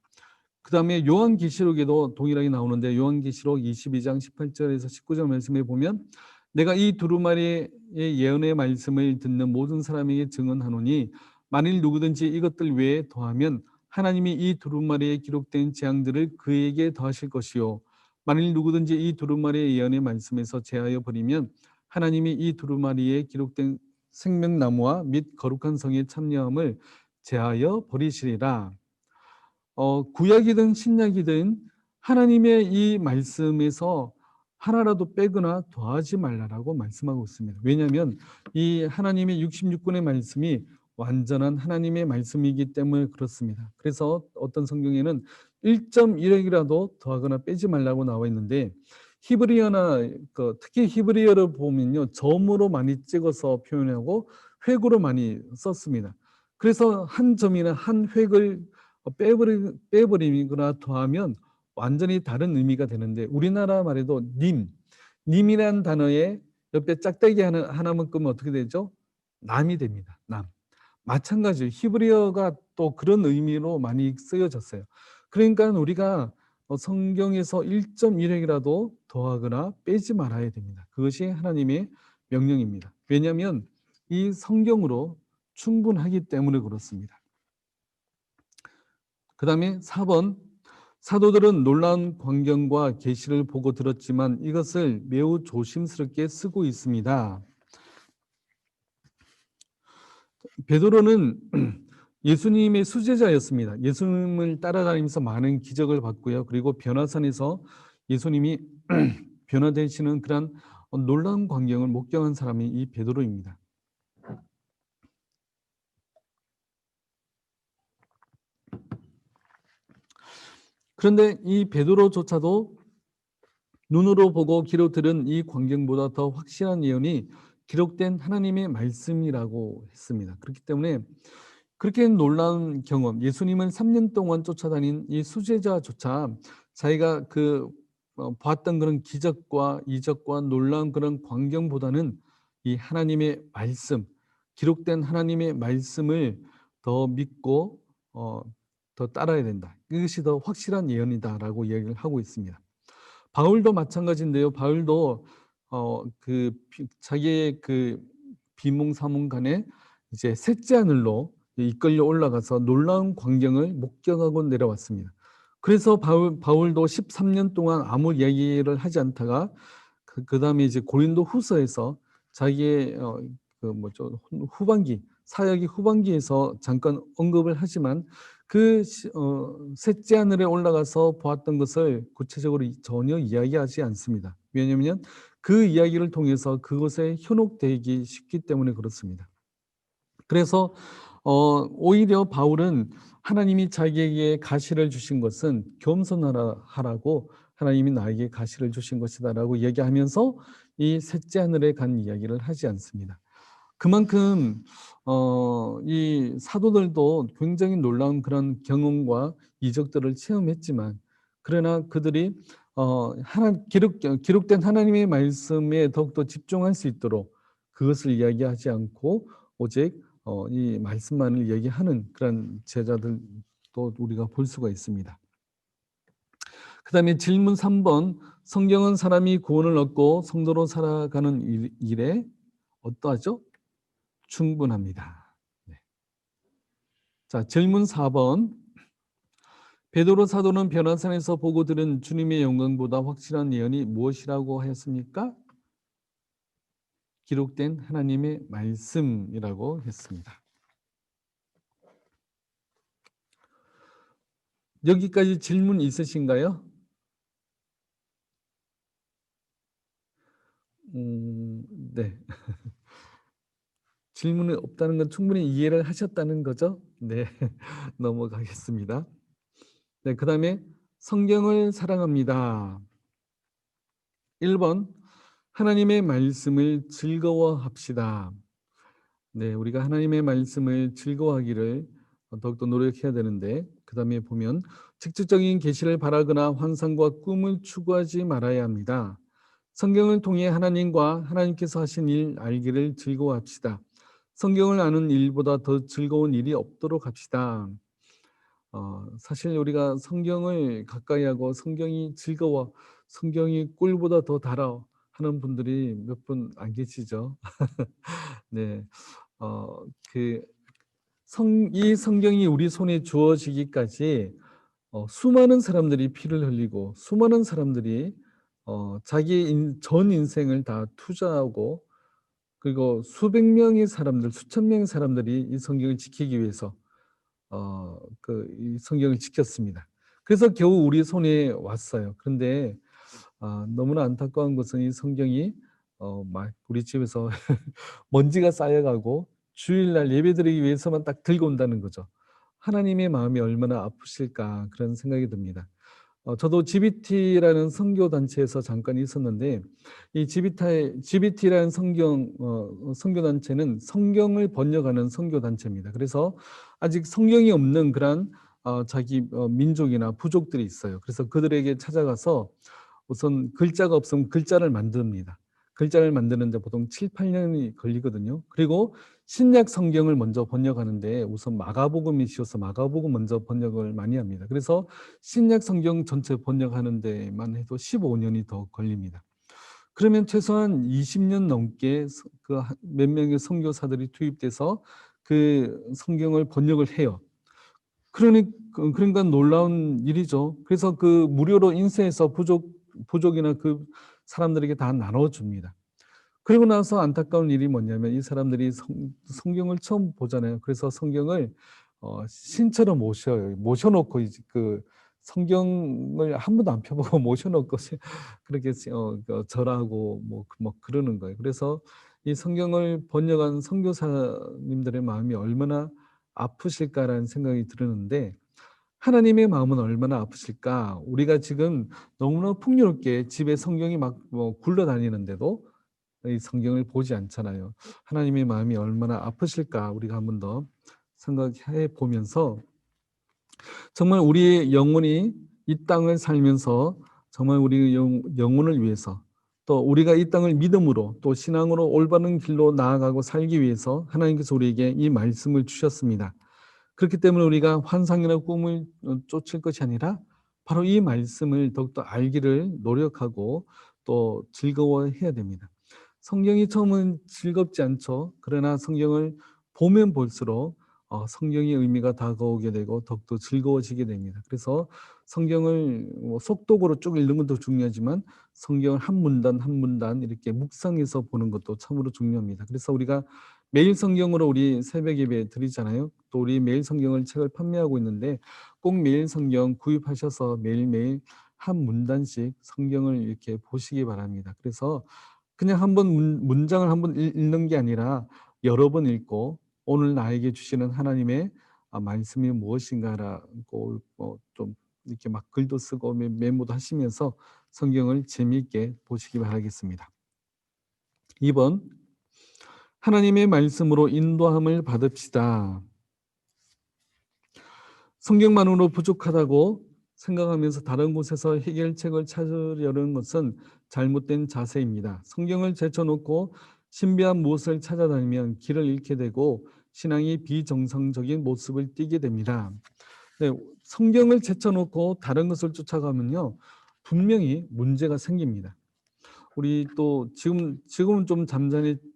[SPEAKER 1] 그 다음에 요한계시록에도 동일하게 나오는데 요한계시록 22장 18절에서 19절 말씀에 보면 내가 이 두루마리의 예언의 말씀을 듣는 모든 사람에게 증언하노니 만일 누구든지 이것들 외에 더하면 하나님이 이 두루마리에 기록된 재앙들을 그에게 더하실 것이요 만일 누구든지 이 두루마리의 예언의 말씀에서 제하여 버리면 하나님이 이 두루마리에 기록된 생명나무와 및 거룩한 성의 참여함을 제하여 버리시리라. 구약이든 신약이든 하나님의 이 말씀에서 하나라도 빼거나 더하지 말라라고 말씀하고 있습니다. 왜냐하면 이 하나님의 66권의 말씀이 완전한 하나님의 말씀이기 때문에 그렇습니다. 그래서 어떤 성경에는 1.1핵이라도 더하거나 빼지 말라고 나와 있는데 히브리어나 특히 히브리어를 보면요 점으로 많이 찍어서 표현하고 획으로 많이 썼습니다. 그래서 한 점이나 한 획을 빼버리거나 더하면 완전히 다른 의미가 되는데 우리나라 말에도 님이라는 단어에 옆에 짝대기 하나만 끄면 어떻게 되죠? 남이 됩니다. 남. 마찬가지로 히브리어가 또 그런 의미로 많이 쓰여졌어요. 그러니까 우리가 성경에서 1.1핵이라도 더하거나 빼지 말아야 됩니다. 그것이 하나님의 명령입니다. 왜냐하면 이 성경으로 충분하기 때문에 그렇습니다. 그 다음에 4번, 사도들은 놀라운 광경과 계시를 보고 들었지만 이것을 매우 조심스럽게 쓰고 있습니다. 베드로는 예수님의 수제자였습니다. 예수님을 따라다니면서 많은 기적을 봤고요. 그리고 변화산에서 예수님이 변화되시는 그런 놀라운 광경을 목격한 사람이 이 베드로입니다. 그런데 이 베드로조차도 눈으로 보고 귀로 들은 이 광경보다 더 확실한 예언이 기록된 하나님의 말씀이라고 했습니다. 그렇기 때문에 그렇게 놀라운 경험, 예수님을 3년 동안 쫓아다닌 이 수제자조차 자기가 봤던 그런 기적과 이적과 놀라운 그런 광경보다는 이 하나님의 말씀, 기록된 하나님의 말씀을 더 믿고 더 따라야 된다. 이것이 더 확실한 예언이다라고 이야기를 하고 있습니다. 바울도 마찬가지인데요. 바울도 자기의 비몽사몽간에 이제 셋째 하늘로 이끌려 올라가서 놀라운 광경을 목격하고 내려왔습니다. 그래서 바울도 13년 동안 아무 이야기를 하지 않다가 그다음에 이제 고린도 후서에서 자기의 후반기 사역의 후반기에서 잠깐 언급을 하지만 셋째 하늘에 올라가서 보았던 것을 구체적으로 전혀 이야기하지 않습니다. 왜냐하면 그 이야기를 통해서 그것에 현혹되기 쉽기 때문에 그렇습니다. 그래서 오히려 바울은 하나님이 자기에게 가시를 주신 것은 겸손하라고 하나님이 나에게 가시를 주신 것이다라고 얘기하면서 이 셋째 하늘에 간 이야기를 하지 않습니다. 그만큼 이 사도들도 굉장히 놀라운 그런 경험과 이적들을 체험했지만 그러나 그들이 기록된 하나님의 말씀에 더욱더 집중할 수 있도록 그것을 이야기하지 않고 오직 이 말씀만을 얘기하는 그런 제자들도 우리가 볼 수가 있습니다. 그 다음에 질문 3번, 성경은 사람이 구원을 얻고 성도로 살아가는 일에 어떠하죠? 충분합니다. 네. 자, 질문 4번. 베드로 사도는 변화산에서 보고 들은 주님의 영광보다 확실한 예언이 무엇이라고 하였습니까? 기록된 하나님의 말씀이라고 했습니다. 여기까지 질문 있으신가요? 네. 질문이 없다는 건 충분히 이해를 하셨다는 거죠? 네. 넘어가겠습니다. 네, 그 다음에 성경을 사랑합니다. 1번, 하나님의 말씀을 즐거워합시다. 네, 우리가 하나님의 말씀을 즐거워하기를 더욱더 노력해야 되는데 그 다음에 보면 직접적인 계시를 바라거나 환상과 꿈을 추구하지 말아야 합니다. 성경을 통해 하나님과 하나님께서 하신 일 알기를 즐거워합시다. 성경을 아는 일보다 더 즐거운 일이 없도록 합시다. 사실 우리가 성경을 가까이 하고 성경이 즐거워, 성경이 꿀보다 더 달아 하는 분들이 몇 분 안 계시죠? 네. 어, 그 이 성경이 우리 손에 주어지기까지 수많은 사람들이 피를 흘리고 수많은 사람들이 자기 전 인생을 다 투자하고 그리고 수백 명의 사람들, 수천 명의 사람들이 이 성경을 지키기 위해서 이 성경을 지켰습니다. 그래서 겨우 우리 손에 왔어요. 그런데 너무나 안타까운 것은 이 성경이 우리 집에서 먼지가 쌓여가고 주일날 예배드리기 위해서만 딱 들고 온다는 거죠. 하나님의 마음이 얼마나 아프실까 그런 생각이 듭니다. 저도 GBT라는 선교 단체에서 잠깐 있었는데 이 GBT라는 선교 단체는 성경을 번역하는 선교 단체입니다. 그래서 아직 성경이 없는 그런 자기 민족이나 부족들이 있어요. 그래서 그들에게 찾아가서 우선 글자가 없으면 글자를 만듭니다. 글자를 만드는데 보통 7, 8년이 걸리거든요. 그리고 신약 성경을 먼저 번역하는데 우선 마가복음이시어서 마가복음 먼저 번역을 많이 합니다. 그래서 신약 성경 전체 번역하는 데만 해도 15년이 더 걸립니다. 그러면 최소한 20년 넘게 몇 명의 선교사들이 투입돼서 그 성경을 번역을 해요. 그러니까 놀라운 일이죠. 그래서 그 무료로 인쇄해서 부족이나 그 사람들에게 다 나눠줍니다. 그리고 나서 안타까운 일이 뭐냐면 이 사람들이 성경을 처음 보잖아요. 그래서 성경을 신처럼 모셔놓고 그 성경을 한 번도 안 펴보고 모셔놓고 그렇게 절하고 뭐 그러는 거예요. 그래서 이 성경을 번역한 선교사님들의 마음이 얼마나 아프실까라는 생각이 드는데 하나님의 마음은 얼마나 아프실까? 우리가 지금 너무나 풍요롭게 집에 성경이 막 굴러다니는데도 이 성경을 보지 않잖아요. 하나님의 마음이 얼마나 아프실까? 우리가 한번 더 생각해 보면서 정말 우리의 영혼이 이 땅을 살면서 정말 우리 영혼을 위해서 또 우리가 이 땅을 믿음으로 또 신앙으로 올바른 길로 나아가고 살기 위해서 하나님께서 우리에게 이 말씀을 주셨습니다. 그렇기 때문에 우리가 환상이나 꿈을 쫓을 것이 아니라 바로 이 말씀을 더욱더 알기를 노력하고 또 즐거워해야 됩니다. 성경이 처음은 즐겁지 않죠. 그러나 성경을 보면 볼수록 성경의 의미가 다가오게 되고 더욱더 즐거워지게 됩니다. 그래서 성경을 속독으로 쭉 읽는 것도 중요하지만 성경을 한 문단 한 문단 이렇게 묵상해서 보는 것도 참으로 중요합니다. 그래서 우리가 매일 성경으로 우리 새벽 예배 드리잖아요. 또 우리 매일 성경을 책을 판매하고 있는데 꼭 매일 성경 구입하셔서 매일매일 한 문단씩 성경을 이렇게 보시기 바랍니다. 그래서 그냥 한번 문장을 한번 읽는 게 아니라 여러 번 읽고 오늘 나에게 주시는 하나님의 말씀이 무엇인가라고 좀 이렇게 막 글도 쓰고 메모도 하시면서 성경을 재미있게 보시기 바라겠습니다. 2번 하나님의 말씀으로 인도함을 받읍시다. 성경만으로 부족하다고 생각하면서 다른 곳에서 해결책을 찾으려는 것은 잘못된 자세입니다. 성경을 제쳐놓고 신비한 무엇을 찾아다니면 길을 잃게 되고 신앙이 비정상적인 모습을 띠게 됩니다. 네, 성경을 제쳐놓고 다른 것을 쫓아가면요, 분명히 문제가 생깁니다. 우리 또 지금은 좀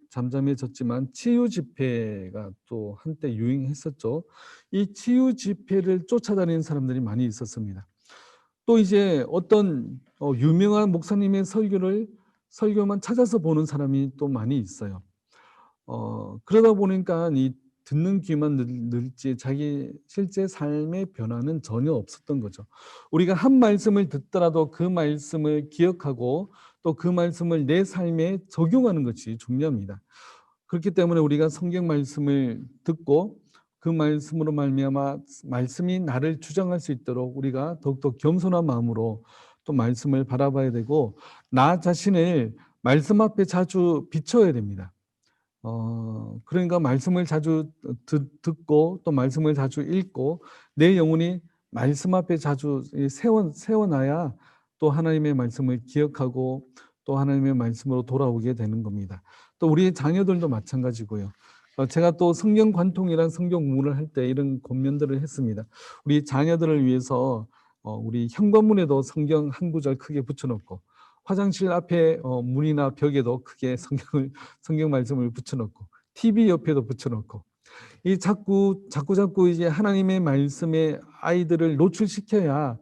[SPEAKER 1] 잠잠해졌지만 치유 집회가 또 한때 유행했었죠. 이 치유 집회를 쫓아다니는 사람들이 많이 있었습니다. 또 이제 어떤 유명한 목사님의 설교만 찾아서 보는 사람이 또 많이 있어요. 그러다 보니까 이 듣는 귀만 늘지 자기 실제 삶의 변화는 전혀 없었던 거죠. 우리가 한 말씀을 듣더라도 그 말씀을 기억하고 또 그 말씀을 내 삶에 적용하는 것이 중요합니다. 그렇기 때문에 우리가 성경 말씀을 듣고 그 말씀으로 말미암아 말씀이 나를 주장할 수 있도록 우리가 더욱더 겸손한 마음으로 또 말씀을 바라봐야 되고 나 자신을 말씀 앞에 자주 비춰야 됩니다. 그러니까 말씀을 자주 듣고 또 말씀을 자주 읽고 내 영혼이 말씀 앞에 자주 세워놔야 또 하나님의 말씀을 기억하고 또 하나님의 말씀으로 돌아오게 되는 겁니다. 또 우리 자녀들도 마찬가지고요. 제가 또 성경 관통이란 성경 공부를 할 때 이런 고민들을 했습니다. 우리 자녀들을 위해서 우리 현관문에도 성경 한 구절 크게 붙여놓고 화장실 앞에 문이나 벽에도 크게 성경 말씀을 붙여놓고 TV 옆에도 붙여놓고 이 자꾸 이제 하나님의 말씀에 아이들을 노출시켜야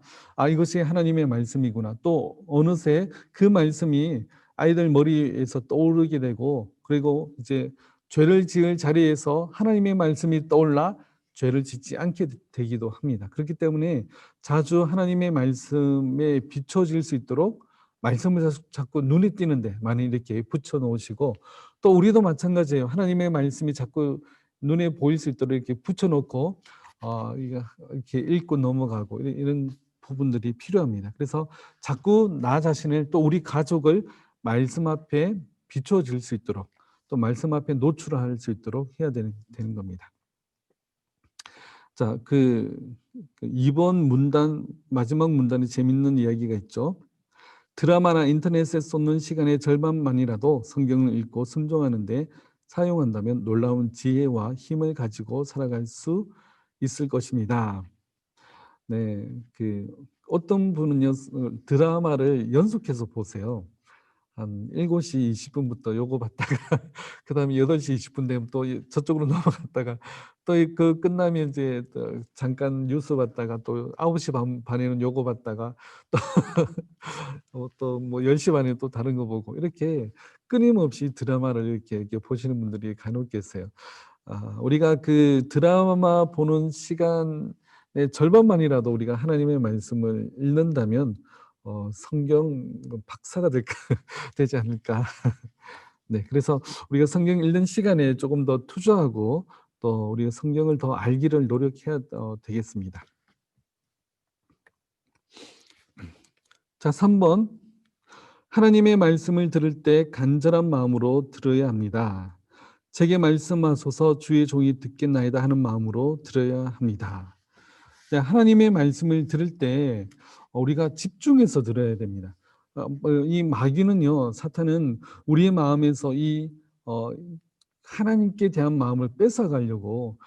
[SPEAKER 1] 이것이 하나님의 말씀이구나. 또 어느새 그 말씀이 아이들 머리에서 떠오르게 되고 그리고 이제 죄를 지을 자리에서 하나님의 말씀이 떠올라 죄를 짓지 않게 되기도 합니다. 그렇기 때문에 자주 하나님의 말씀에 비춰질 수 있도록 말씀을 자꾸 눈에 띄는데 많이 이렇게 붙여 놓으시고 또 우리도 마찬가지예요. 하나님의 말씀이 자꾸 눈에 보일 수 있도록 이렇게 붙여놓고 이렇게 읽고 넘어가고 이런 부분들이 필요합니다. 그래서 자꾸 나 자신을 또 우리 가족을 말씀 앞에 비춰질 수 있도록 또 말씀 앞에 노출할 수 있도록 해야 되는 겁니다. 자, 2번 문단 마지막 문단에 재밌는 이야기가 있죠. 드라마나 인터넷에 쏟는 시간의 절반만이라도 성경을 읽고 순종하는데 사용한다면 놀라운 지혜와 힘을 가지고 살아갈 수 있을 것입니다. 네, 어떤 분은요, 드라마를 연속해서 보세요. 한 7시 20분부터 요거 봤다가 그다음에 8시 20분 되면 또 저쪽으로 넘어갔다가 또 그 끝나면 이제 또 잠깐 뉴스 봤다가 또 9시 반에는 요거 봤다가 또 뭐 10시 반에 또 다른 거 보고 이렇게 끊임없이 드라마를 이렇게 보시는 분들이 간혹 계세요. 우리가 그 드라마 보는 시간의 절반만이라도 우리가 하나님의 말씀을 읽는다면 성경 박사가 되지 않을까. 네, 그래서 우리가 성경 읽는 시간에 조금 더 투자하고 또 우리가 성경을 더 알기를 노력해야 되겠습니다. 자, 3번. 하나님의 말씀을 들을 때 간절한 마음으로 들어야 합니다. 제게 말씀하소서 주의 종이 듣겠나이다 하는 마음으로 들어야 합니다. 네, 하나님의 말씀을 들을 때 우리가 집중해서 들어야 됩니다. 이 마귀는요, 사탄은 우리의 마음에서 이 하나님께 대한 마음을 뺏어가려고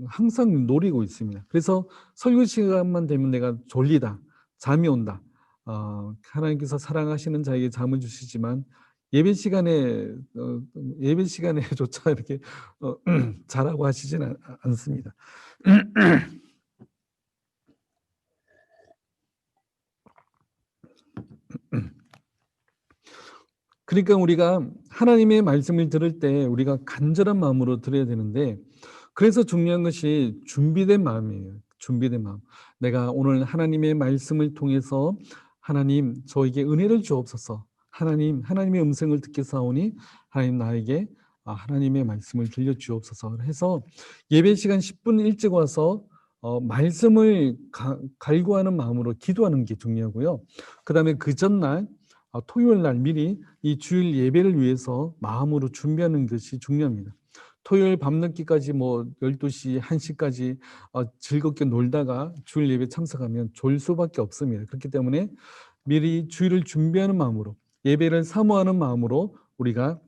[SPEAKER 1] 항상 노리고 있습니다. 그래서 설교 시간만 되면 내가 졸리다, 잠이 온다. 하나님께서 사랑하시는 자에게 잠을 주시지만 예배 시간에 예배 시간에조차 이렇게 자라고 하시지는 않습니다. 그러니까 우리가 하나님의 말씀을 들을 때 우리가 간절한 마음으로 들어야 되는데, 그래서 중요한 것이 준비된 마음이에요. 준비된 마음. 내가 오늘 하나님의 말씀을 통해서 하나님 저에게 은혜를 주옵소서. 하나님의 음성을 듣겠사오니 하나님 나에게 하나님의 말씀을 들려주옵소서 해서 예배 시간 10분 일찍 와서 말씀을 갈구하는 마음으로 기도하는 게 중요하고요. 그 다음에 그 전날 토요일 날 미리 이 주일 예배를 위해서 마음으로 준비하는 것이 중요합니다. 토요일 밤늦게까지 뭐 12시, 1시까지 즐겁게 놀다가 주일 예배 참석하면 졸 수밖에 없습니다. 그렇기 때문에 미리 주일을 준비하는 마음으로, 예배를 사모하는 마음으로 우리가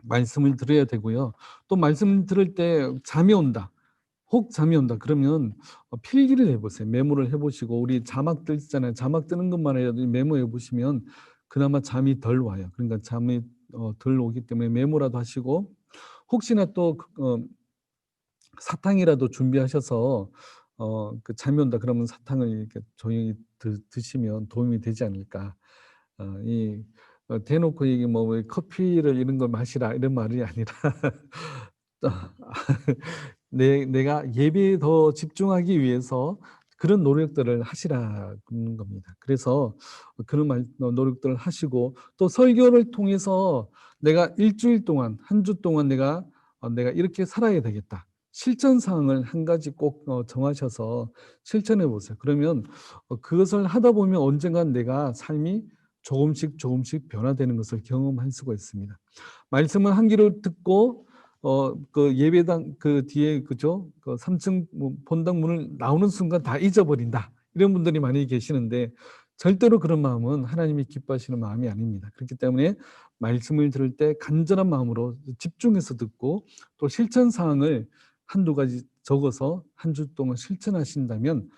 [SPEAKER 1] 말씀을 들어야 되고요. 또 말씀을 들을 때 잠이 온다. 혹 잠이 온다 그러면 필기를 해보세요. 메모를 해보시고, 우리 자막들 있잖아요. 자막 뜨는 것만이라도 메모해 보시면 그나마 잠이 덜 와요. 그러니까 잠이 덜 오기 때문에 메모라도 하시고, 혹시나 또 사탕이라도 준비하셔서 그 잠이 온다 그러면 사탕을 이렇게 조용히 드시면 도움이 되지 않을까. 대놓고 이게 뭐 커피를 이런 걸 마시라 이런 말이 아니라 내가 예배에 더 집중하기 위해서 그런 노력들을 하시라는 겁니다. 그래서 그런 노력들을 하시고, 또 설교를 통해서 내가 일주일 동안, 한 주 동안 내가 이렇게 살아야 되겠다. 실천 사항을 한 가지 꼭 정하셔서 실천해 보세요. 그러면 그것을 하다 보면 언젠간 내가 삶이 조금씩 변화되는 것을 경험할 수가 있습니다. 말씀을 한 귀로 듣고 그 예배당 그 뒤에 그죠? 그 3층 본당 문을 나오는 순간 다 잊어버린다. 이런 분들이 많이 계시는데 절대로 그런 마음은 하나님이 기뻐하시는 마음이 아닙니다. 그렇기 때문에 말씀을 들을 때 간절한 마음으로 집중해서 듣고, 또 실천 사항을 한두 가지 적어서 한 주 동안 실천하신다면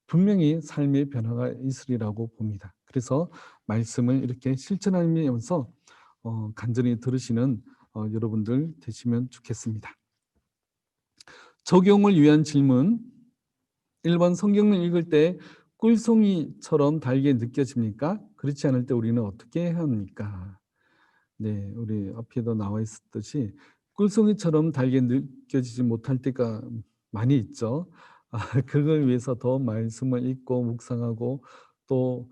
[SPEAKER 1] 분명히 삶의 변화가 있으리라고 봅니다. 그래서 말씀을 이렇게 실천하면서 간절히 들으시는 여러분들 되시면 좋겠습니다. 적용을 위한 질문. 1번, 성경을 읽을 때 꿀송이처럼 달게 느껴집니까? 그렇지 않을 때 우리는 어떻게 해야 합니까? 네, 우리 앞에도 나와 있었듯이 꿀송이처럼 달게 느껴지지 못할 때가 많이 있죠. 그걸 위해서 더 말씀을 읽고 묵상하고 또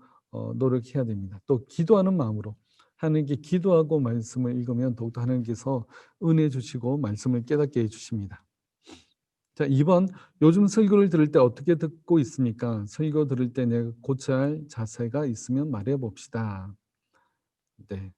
[SPEAKER 1] 노력해야 됩니다. 또 기도하는 마음으로 하나님께 기도하고 말씀을 읽으면 더욱더 하나님께서 은혜 주시고 말씀을 깨닫게 해주십니다. 자, 2번, 요즘 설교를 들을 때 어떻게 듣고 있습니까? 설교 들을 때 내가 고쳐야 할 자세가 있으면 말해 봅시다. 네.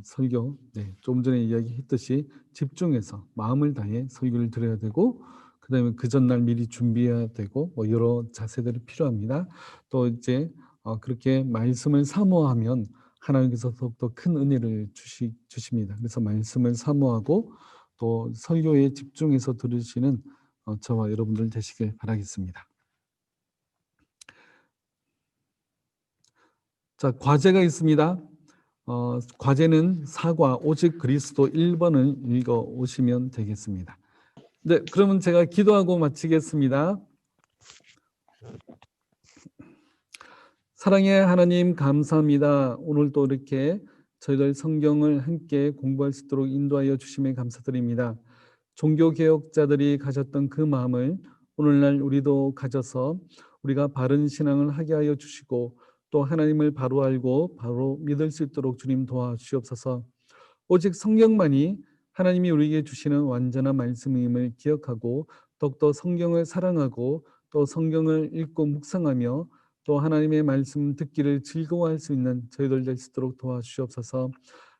[SPEAKER 1] 설교, 네, 좀 전에 이야기했듯이 집중해서 마음을 다해 설교를 들어야 되고, 그다음에 그 전날 미리 준비해야 되고, 뭐 여러 자세들이 필요합니다. 또 이제 그렇게 말씀을 사모하면 하나님께서 더욱더 큰 은혜를 주십니다. 그래서 말씀을 사모하고 또 설교에 집중해서 들으시는 저와 여러분들 되시길 바라겠습니다. 자, 과제가 있습니다. 과제는 사과 오직 그리스도 1번을 읽어 오시면 되겠습니다. 네, 그러면 제가 기도하고 마치겠습니다. 사랑의 하나님 감사합니다. 오늘도 이렇게 저희들 성경을 함께 공부할 수 있도록 인도하여 주심에 감사드립니다. 종교개혁자들이 가졌던 그 마음을 오늘날 우리도 가져서 우리가 바른 신앙을 하게 하여 주시고, 또 하나님을 바로 알고 바로 믿을 수 있도록 주님 도와주시옵소서. 오직 성경만이 하나님이 우리에게 주시는 완전한 말씀임을 기억하고 더욱더 성경을 사랑하고 또 성경을 읽고 묵상하며 또 하나님의 말씀 듣기를 즐거워할 수 있는 저희들 될 수 있도록 도와주시옵소서.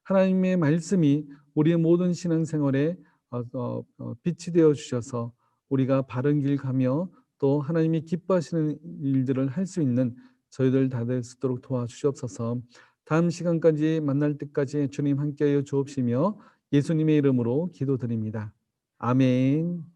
[SPEAKER 1] 하나님의 말씀이 우리의 모든 신앙생활에 빛이 되어 주셔서 우리가 바른 길 가며 또 하나님이 기뻐하시는 일들을 할 수 있는 저희들 다 될 수 있도록 도와주시옵소서. 다음 시간까지 만날 때까지 주님 함께하여 주옵시며 예수님의 이름으로 기도드립니다. 아멘.